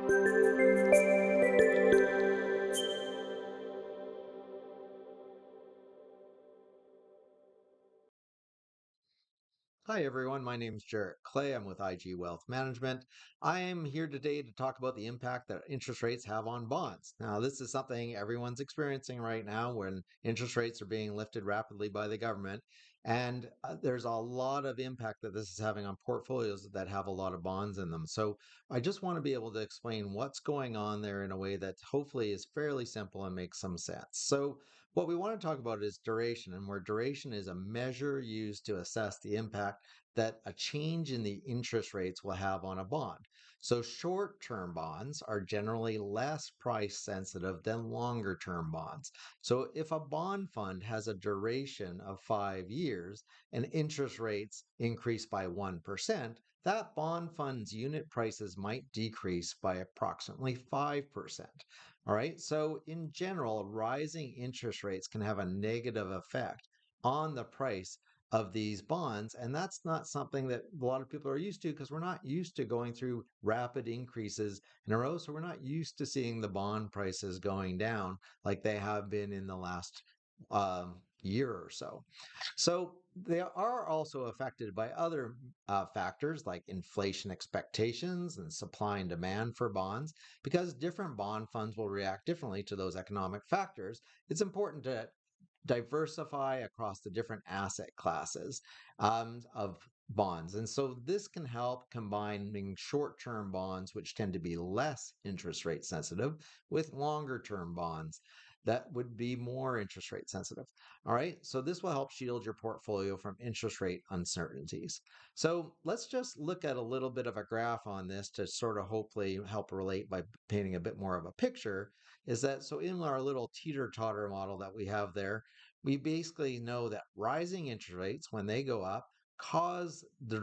Hi, everyone. My name is Jarrett Clay. I'm with IG Wealth Management. I am here today to talk about the impact that interest rates have on bonds. Now, this is something everyone's experiencing right now when interest rates are being lifted rapidly by the government. And there's a lot of impact that this is having on portfolios that have a lot of bonds in them. So I just want to be able to explain what's going on there in a way that hopefully is fairly simple and makes some sense. So, what we want to talk about is duration, and where duration is a measure used to assess the impact that a change in the interest rates will have on a bond. So, short term bonds are generally less price sensitive than longer term bonds. So, if a bond fund has a duration of 5 years and interest rates increase by 1%, that bond fund's unit prices might decrease by approximately 5%. All right. So, in general, rising interest rates can have a negative effect on the price of these bonds. And that's not something that a lot of people are used to because we're not used to going through rapid increases in a row. So, we're not used to seeing the bond prices going down like they have been in the last year or so. So they are also affected by other factors like inflation expectations and supply and demand for bonds. Because different bond funds will react differently to those economic factors, it's important to diversify across the different asset classes of bonds. And so this can help combining short term bonds, which tend to be less interest rate sensitive, with longer term bonds that would be more interest rate sensitive. All right. So this will help shield your portfolio from interest rate uncertainties. So let's just look at a little bit of a graph on this to sort of hopefully help relate by painting a bit more of a picture. Is that so in our little teeter totter model that we have there, we basically know that rising interest rates, when they go up, cause the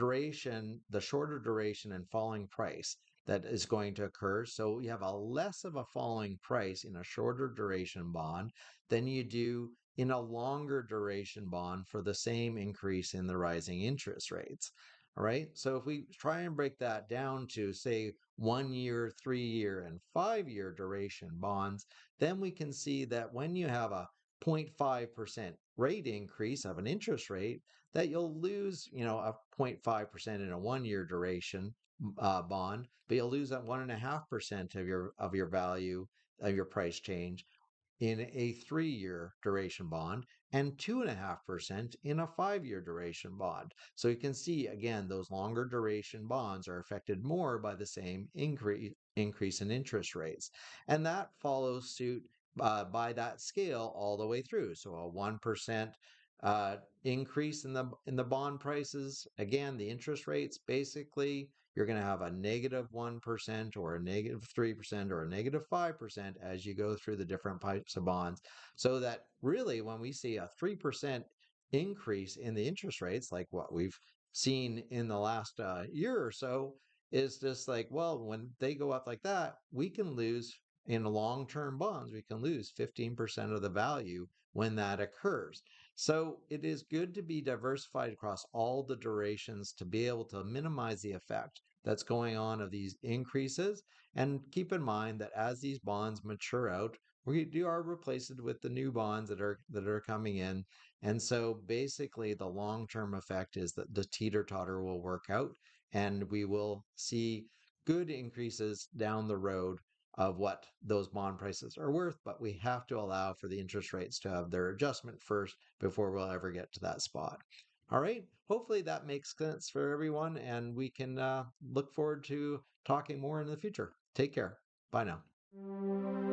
shorter duration and falling price that is going to occur. So you have a less of a falling price in a shorter duration bond than you do in a longer duration bond for the same increase in the rising interest rates. All right. So if we try and break that down to, say, 1 year, 3 year, and 5 year duration bonds, then we can see that when you have a 0.5% rate increase of an interest rate, that you'll lose, a 0.5% in a 1 year duration bond, but you'll lose that 1.5% of your value of your price change in a 3 year duration bond and 2.5% in a 5 year duration bond. So you can see again, those longer duration bonds are affected more by the same increase in interest rates. And that follows suit by that scale all the way through. So a 1% increase in the bond prices, again, the interest rates, basically you're going to have a -1% or a -3% or a -5% as you go through the different types of bonds. So that really, when we see a 3% increase in the interest rates, like what we've seen in the last year or so, is just like, well, when they go up like that, we can lose in long term bonds, we can lose 15% of the value when that occurs. So it is good to be diversified across all the durations to be able to minimize the effect that's going on of these increases. And keep in mind that as these bonds mature out, we are replaced with the new bonds that are coming in. And so basically the long-term effect is that the teeter-totter will work out and we will see good increases down the road of what those bond prices are worth, but we have to allow for the interest rates to have their adjustment first before we'll ever get to that spot. All right. Hopefully that makes sense for everyone, and we can look forward to talking more in the future. Take care. Bye now.